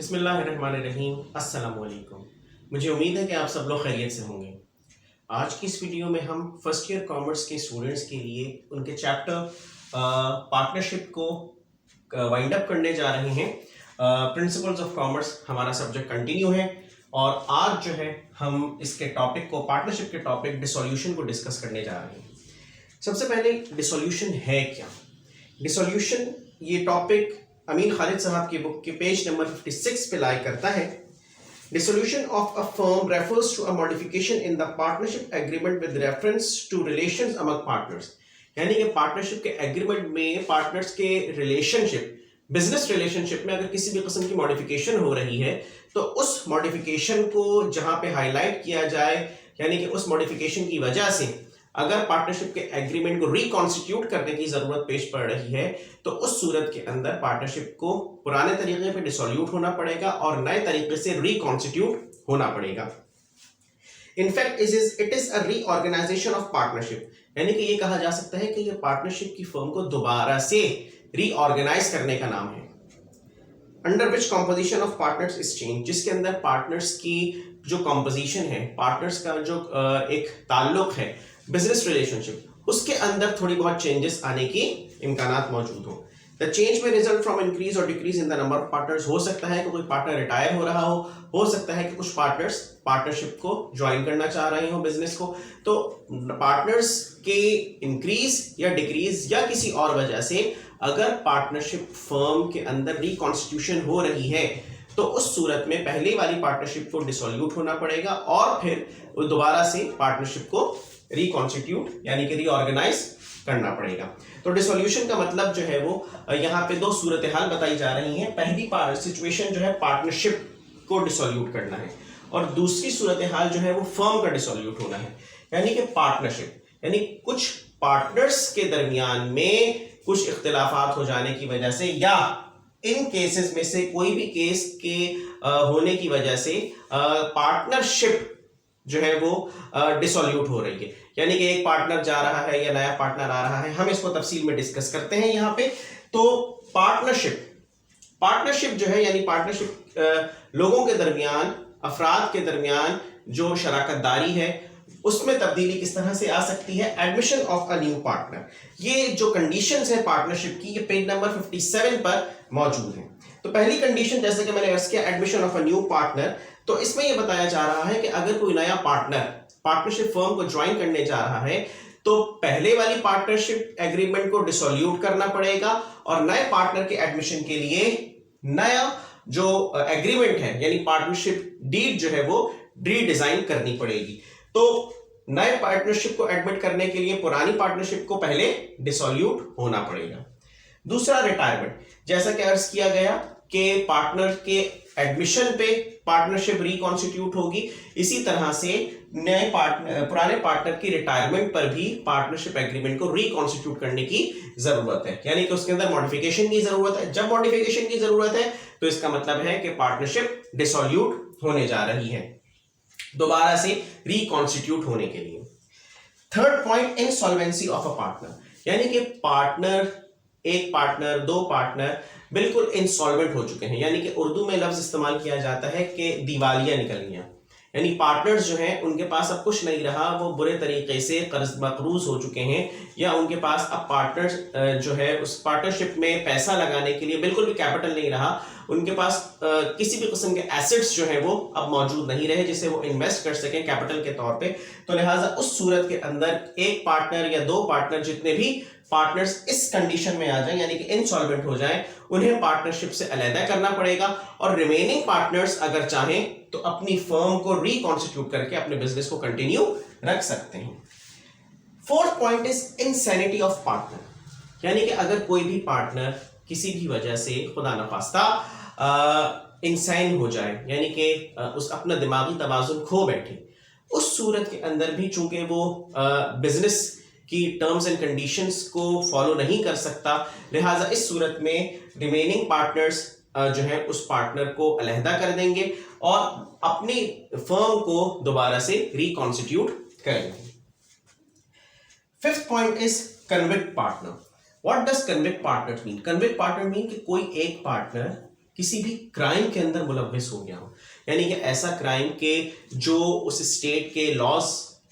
बिस्मिल्लाहिर्रहमानिर्रहीम। अस्सलाम वालेकुम। मुझे उम्मीद है कि आप सब लोग खैरियत से होंगे। आज की इस वीडियो में हम फर्स्ट ईयर कॉमर्स के स्टूडेंट्स के लिए उनके चैप्टर पार्टनरशिप को वाइंड अप करने जा रहे हैं। प्रिंसिपल्स ऑफ कॉमर्स हमारा सब्जेक्ट कंटिन्यू है और आज जो है हम इसके टॉपिक को, पार्टनरशिप के टॉपिक डिसोल्यूशन को डिस्कस करने जा रहे हैं। सबसे पहले डिसोल्यूशन है क्या? डिसोल्यूशन ये टॉपिक अमीन खालिद साहब की बुक के पेज नंबर 56 पे लाई करता है। Dissolution of a firm refers to a modification in the partnership agreement with reference to relations among partners. यानी कि पार्टनरशिप के एग्रीमेंट में पार्टनर्स के रिलेशनशिप, बिजनेस रिलेशनशिप में अगर किसी भी किस्म की मॉडिफिकेशन हो रही है तो उस मॉडिफिकेशन को जहां पे हाईलाइट किया जाए, यानी कि उस मॉडिफिकेशन की वजह से अगर पार्टनरशिप के एग्रीमेंट को रिकॉन्स्टिट्यूट करने की जरूरत पेश पड़ रही है तो उस सूरत के अंदर पार्टनरशिप को पुराने तरीके पे डिसोल्यूट होना पड़ेगा और नए तरीके से रिकॉन्स्टिट्यूट होना पड़ेगा। In fact it is a reorganisation of partnership, यानी कि ये कहा जा सकता है कि ये पार्टनरशिप की फर्म को दोबारा से रीऑर्गेनाइज करने का नाम है। Under which composition of partners is change, जिसके अंदर पार्टनर्स की जो कॉम्पोजिशन है, पार्टनर्स का जो एक ताल्लुक है, बिजनेस रिलेशनशिप, उसके अंदर थोड़ी बहुत चेंजेस आने की इम्कानात मौजूद हो। द चेंज में रिजल्ट फ्रॉम इंक्रीज और decrease in the number of partners. हो सकता है कि कोई पार्टनर रिटायर हो रहा हो सकता है कि कुछ पार्टनर्स पार्टनरशिप को ज्वाइन करना चाह रहे हो बिजनेस को। तो पार्टनर्स के इंक्रीज या डिक्रीज या किसी और वजह से अगर पार्टनरशिप फर्म के अंदर रिकॉन्स्टिट्यूशन हो रही है तो उस सूरत में पहले वाली पार्टनरशिप को डिसोल्यूट होना पड़ेगा और फिर दोबारा से पार्टनरशिप को रिकॉन्स्टिट्यूट यानी कि रीऑर्गेनाइज करना पड़ेगा। तो डिसोल्यूशन का मतलब जो है वो यहाँ पे दो सूरत हाल बताई जा रही हैं। पहली सिचुएशन जो है पार्टनरशिप को डिसोल्यूट करना है और दूसरी सूरत हाल जो है वो फर्म का डिसोल्यूट होना है। यानी कि पार्टनरशिप यानी कुछ पार्टनर्स के दरमियान में कुछ इख्तिलाफात हो जाने की वजह से या इन केसेस में से कोई भी केस के होने की वजह से पार्टनरशिप जो है वो डिसोल्यूट हो रही है। यानी कि एक पार्टनर जा रहा है या नया पार्टनर आ रहा है, हम इसको तफसील में डिस्कस करते हैं यहाँ पे। तो पार्टनरशिप जो है यानी पार्टनरशिप लोगों के दरमियान, अफराद के दरमियान जो शराकतदारी है उसमें तब्दीली किस तरह से आ सकती है। Admission of a new partner, ये जो कंडीशंस है पार्टनरशिप की, ये पेज नंबर 57 पर मौजूद है। तो पहली कंडीशन जैसे कि मैंने अर्ज किया, admission of a new partner, तो इसमें यह बताया जा रहा है कि अगर कोई नया पार्टनर पार्टनरशिप फर्म को ज्वाइन करने जा रहा है तो पहले वाली पार्टनरशिप एग्रीमेंट को डिसोल्यूट करना पड़ेगा और नए पार्टनर के एडमिशन के लिए नया जो एग्रीमेंट है यानी पार्टनरशिप डीड जो है वो रीडिजाइन करनी पड़ेगी। तो नए पार्टनरशिप को एडमिट करने के लिए पुरानी पार्टनरशिप को पहले डिसोल्यूट होना पड़ेगा। दूसरा रिटायरमेंट, जैसा कि अर्ज किया गया कि पार्टनर के एडमिशन पे पार्टनरशिप रिकॉन्स्टिट्यूट होगी, इसी तरह से नए पार्टनर, पुराने पार्टनर की रिटायरमेंट पर भी पार्टनरशिप एग्रीमेंट को रिकॉन्स्टिट्यूट करने की जरूरत है, यानी कि उसके अंदर मॉडिफिकेशन की जरूरत है। जब मॉडिफिकेशन की जरूरत है तो इसका मतलब है कि पार्टनरशिप डिसोल्यूट होने जा रही है दोबारा से रिकॉन्स्टिट्यूट होने के लिए। Third point, insolvency of a partner, यानी कि पार्टनर, एक पार्टनर, दो पार्टनर बिल्कुल इंसॉल्वेंट हो चुके हैं, यानी कि उर्दू में लफ्ज इस्तेमाल किया जाता है कि दिवालिया निकल गया, यानी पार्टनर्स जो हैं उनके पास अब कुछ नहीं रहा, वो बुरे तरीके से कर्ज मकरूज हो चुके हैं या उनके पास अब पार्टनर जो है उस पार्टनरशिप में पैसा लगाने के लिए बिल्कुल भी कैपिटल नहीं रहा, उनके पास किसी भी किस्म के एसेट्स जो है वो अब मौजूद नहीं रहे जिसे वो इन्वेस्ट कर सकें कैपिटल के तौर पे। तो लिहाजा उस सूरत के अंदर एक पार्टनर या दो पार्टनर, जितने भी पार्टनर्स इस कंडीशन में आ जाएं यानी कि इनसॉल्वेंट हो जाएं, उन्हें पार्टनरशिप से अलहदा करना पड़ेगा और रिमेनिंग पार्टनर्स अगर चाहें तो अपनी फर्म को रिकॉन्स्टिट्यूट करके अपने बिजनेस को कंटिन्यू रख सकते हैं। Fourth point is insanity of partner, यानी कि अगर कोई भी पार्टनर किसी भी वजह से खुदा न खास्ता इंसैन हो जाए, यानी कि उस अपना दिमागी तवाजुन खो बैठे, उस सूरत के अंदर भी चूंकि वो बिजनेस की टर्म्स एंड कंडीशंस को फॉलो नहीं कर सकता, लिहाजा इस सूरत में रिमेनिंग पार्टनर्स जो है उस पार्टनर को अलहदा कर देंगे और अपनी फर्म को दोबारा से रिकॉन्स्टिट्यूट करेंगे। Fifth point is convict partner. What does convict partner mean? Convict partner mean कि कोई एक पार्टनर किसी भी क्राइम के अंदर मुलव्विस हो गया हो, यानी कि ऐसा क्राइम के जो उस स्टेट के लॉज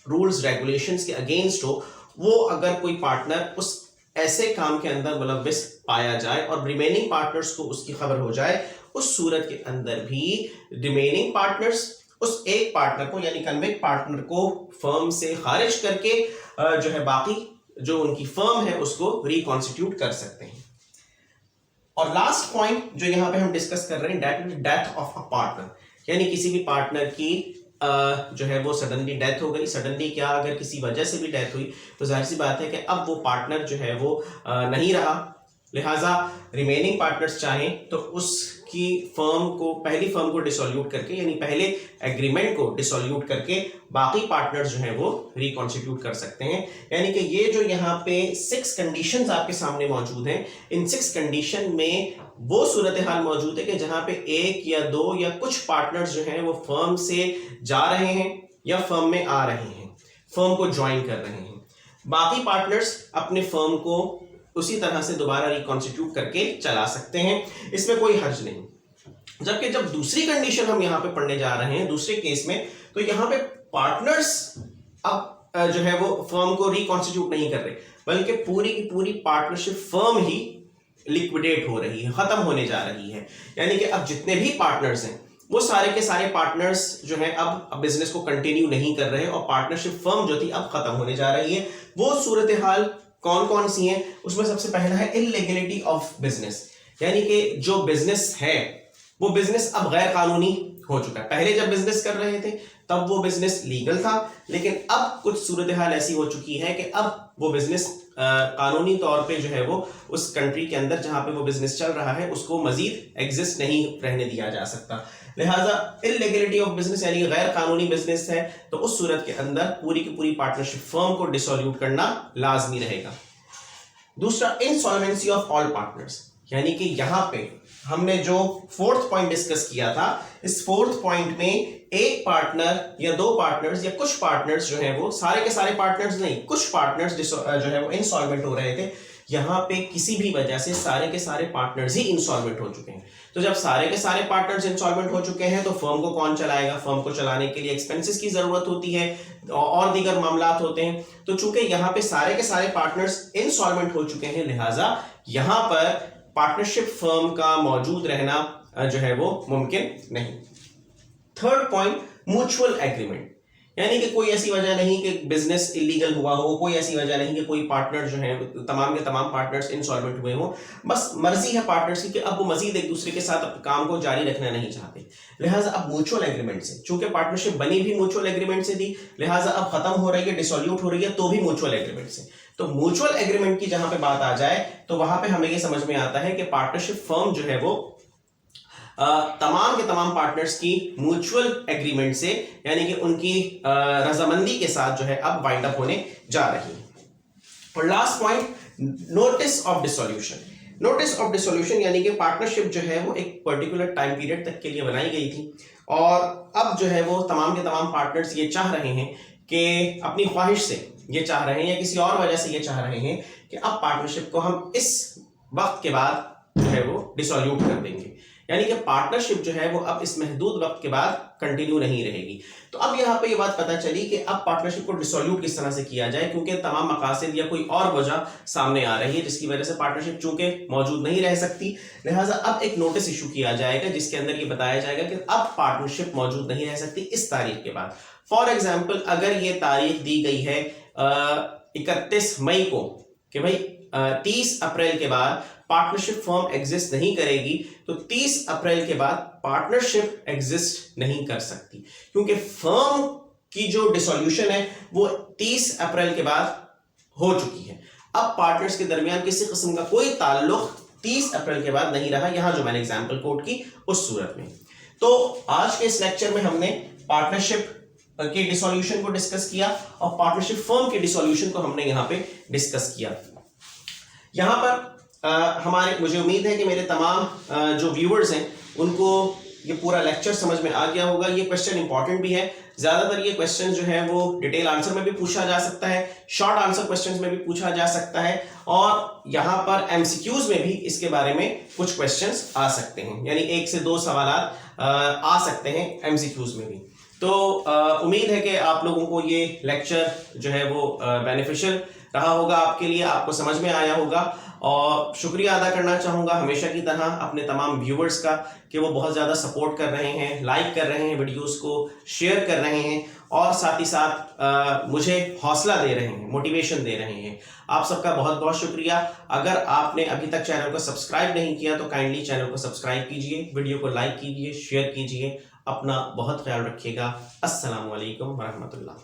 रूल्स रेगुलेशंस के अगेंस्ट हो, वो अगर कोई पार्टनर उस ऐसे काम के अंदर मुलव्विस पाया जाए और रिमेनिंग पार्टनर्स को उसकी खबर हो जाए, उस सूरत के अंदर भी रिमेनिंग पार्टनर्स उस एक पार्टनर को यानी कन्विक्ट पार्टनर को फर्म से खारिज करके जो है बाकी जो उनकी फर्म है उसको रिकॉन्स्टिट्यूट कर सकते हैं। और लास्ट पॉइंट जो यहां पे हम डिस्कस कर रहे हैं, डेथ ऑफ अ पार्टनर, यानी किसी भी पार्टनर की जो है वो सडनली डेथ हो गई। सडनली क्या, अगर किसी वजह से भी डेथ हुई तो जाहिर सी बात है कि अब वो पार्टनर जो है वो नहीं रहा, लिहाजा रिमेनिंग पार्टनर्स चाहें तो उसकी फर्म को, पहली फर्म को डिसोल्यूट करके यानी पहले एग्रीमेंट को डिसोल्यूट करके बाकी पार्टनर्स जो है वो रिकॉन्स्टिट्यूट कर सकते हैं। यानी कि ये जो यहाँ पे 6 कंडीशंस आपके सामने मौजूद हैं, इन 6 कंडीशन में वो सूरत हाल मौजूद है कि जहां पे 1 या 2 या कुछ पार्टनर्स जो हैं वो फर्म से जा रहे हैं या फर्म में आ रहे हैं, फर्म को ज्वाइन कर रहे हैं, बाकी पार्टनर्स अपने फर्म को उसी तरह से दोबारा रिकॉन्स्टिट्यूट करके चला सकते हैं, इसमें कोई हर्ज नहीं। जबकि जब दूसरी कंडीशन हम यहाँ पे पढ़ने जा रहे हैं दूसरे केस में, तो यहाँ पे पार्टनर्स अब जो है वो फर्म को रिकॉन्स्टिट्यूट नहीं कर रहे, बल्कि पूरी की पूरी पार्टनरशिप फर्म ही लिक्विडेट हो रही है, खत्म होने जा रही है। यानी कि अब जितने भी पार्टनर्स हैं वो सारे के सारे पार्टनर्स जो है अब बिजनेस को कंटिन्यू नहीं कर रहे और पार्टनरशिप फर्म जो थी अब खत्म होने जा रही है। वो सूरत हाल कौन कौन सी हैं, उसमें सबसे पहला है इल्लीगलिटी ऑफ बिजनेस, यानी कि जो बिजनेस है वो बिजनेस अब गैर कानूनी हो चुका है। पहले जब बिजनेस कर रहे थे तब वो बिजनेस लीगल था, लेकिन अब कुछ सूरत हाल ऐसी हो चुकी है कि अब वो बिजनेस कानूनी तौर पे जो है वो उस कंट्री के अंदर जहां पे वो बिजनेस चल रहा है उसको मजीद एग्जिस्ट नहीं रहने दिया जा सकता। लिहाजा इल्लीगलिटी ऑफ बिजनेस यानी गैर कानूनी बिजनेस है, तो उस सूरत के अंदर पूरी की पूरी पार्टनरशिप फर्म को डिसोल्यूट करना लाजमी रहेगा। दूसरा, इंसॉल्वेंसी ऑफ ऑल पार्टनर्स, यानी कि यहां पे हमने जो 4th पॉइंट डिस्कस किया था, इस 4th पॉइंट में एक पार्टनर या 2 पार्टनर्स या कुछ पार्टनर्स जो है वो, सारे के सारे पार्टनर्स नहीं, कुछ पार्टनर्स जो है वो इंसॉल्वेंट हो रहे थे। यहां पे किसी भी वजह से सारे के सारे पार्टनर्स ही इंसॉल्वेंट हो चुके हैं। तो जब सारे के सारे पार्टनर्स इंसॉल्वेंट हो चुके हैं तो फर्म को कौन चलाएगा? फर्म को चलाने के लिए एक्सपेंसेस की जरूरत होती है और दीगर मामलात होते हैं। तो चूंकि यहाँ पे सारे के सारे पार्टनर्स इंसॉल्वेंट हो चुके हैं, लिहाजा यहाँ पर पार्टनरशिप फर्म का मौजूद रहना जो है वो मुमकिन नहीं। 3rd पॉइंट, म्यूचुअल एग्रीमेंट, यानी कि कोई ऐसी वजह नहीं कि बिजनेस इलीगल हुआ हो, कोई ऐसी वजह नहीं कि कोई पार्टनर जो है तमाम के तमाम पार्टनर्स इंसॉल्वेंट हुए हो, बस मर्जी है पार्टनर्स की कि अब वो मजीद एक दूसरे के साथ काम को जारी रखना नहीं चाहते। लिहाजा अब म्यूचुअल एग्रीमेंट से, चूंकि पार्टनरशिप बनी भी म्यूचुअल एग्रीमेंट से थी, लिहाजा अब खत्म हो रही है, डिसोल्यूट हो रही है तो भी म्यूचुअल एग्रीमेंट से। तो म्यूचुअल एग्रीमेंट की जहां पे बात आ जाए तो वहां पे हमें ये समझ में आता है कि पार्टनरशिप फर्म जो है वो तमाम के तमाम पार्टनर्स की म्यूचुअल एग्रीमेंट से, यानी कि उनकी रजामंदी के साथ जो है अब वाइंड अप होने जा रही है। और last point, notice of dissolution. Notice of dissolution यानी कि पार्टनरशिप जो है वो एक पर्टिकुलर टाइम पीरियड तक के लिए बनाई गई थी और अब जो है वो तमाम के तमाम पार्टनर्स ये चाह रहे हैं कि अपनी ख्वाहिश से ये चाह रहे हैं या किसी और वजह से ये चाह रहे हैं कि अब पार्टनरशिप को हम इस वक्त के बाद जो है वो डिसोल्यूट कर देंगे, यानी कि पार्टनरशिप जो है वो अब इस महदूद वक्त के बाद कंटिन्यू नहीं रहेगी। तो अब यहाँ पे ये बात पता चली कि अब पार्टनरशिप को डिसोल्यूट किस तरह से किया जाए, क्योंकि तमाम मकासद या कोई और वजह सामने आ रही है जिसकी वजह से पार्टनरशिप चूंकि मौजूद नहीं रह सकती। लिहाजा अब एक नोटिस इशू किया जाएगा जिसके अंदर ये बताया जाएगा कि अब पार्टनरशिप मौजूद नहीं रह सकती इस तारीख के बाद। फॉर एग्जाम्पल, अगर ये तारीख दी गई है 31 मई को कि भाई 30 अप्रैल के बाद पार्टनरशिप फर्म एग्जिस्ट नहीं करेगी, तो 30 अप्रैल के बाद पार्टनरशिप एग्जिस्ट नहीं कर सकती, क्योंकि फर्म की जो डिसोल्यूशन है वो 30 अप्रैल के बाद हो चुकी है। अब पार्टनर्स के दरमियान किसी किस्म का कोई ताल्लुक 30 अप्रैल के बाद नहीं रहा, यहां जो मैंने एग्जांपल कोट की उस सूरत में। तो आज के इस लेक्चर में हमने पार्टनरशिप के डिसोल्यूशन को डिस्कस किया और पार्टनरशिप फर्म के डिसोल्यूशन को हमने यहां पे डिस्कस किया। यहां पर मुझे उम्मीद है कि मेरे तमाम जो व्यूअर्स हैं उनको ये पूरा लेक्चर समझ में आ गया होगा। ये क्वेश्चन इंपॉर्टेंट भी है, ज्यादातर ये क्वेश्चन जो है वो डिटेल आंसर में भी पूछा जा सकता है, शॉर्ट आंसर क्वेश्चंस में भी पूछा जा सकता है, और यहाँ पर एमसीक्यूज में भी इसके बारे में कुछ क्वेश्चंस आ सकते हैं, यानी 1 से 2 सवाल आ सकते हैं एमसीक्यूज में भी। तो उम्मीद है कि आप लोगों को ये लेक्चर जो है वो बेनिफिशियल रहा होगा आपके लिए, आपको समझ में आया होगा। और शुक्रिया अदा करना चाहूँगा हमेशा की तरह अपने तमाम व्यूवर्स का कि वो बहुत ज़्यादा सपोर्ट कर रहे हैं, लाइक कर रहे हैं, वीडियोस को शेयर कर रहे हैं, और साथ ही साथ मुझे हौसला दे रहे हैं, मोटिवेशन दे रहे हैं। आप सबका बहुत बहुत शुक्रिया। अगर आपने अभी तक चैनल को सब्सक्राइब नहीं किया तो काइंडली चैनल को सब्सक्राइब कीजिए, वीडियो को लाइक कीजिए, शेयर कीजिए। अपना बहुत ख्याल रखिएगा। अस्सलामु अलैकुम वरहमतुल्लाह।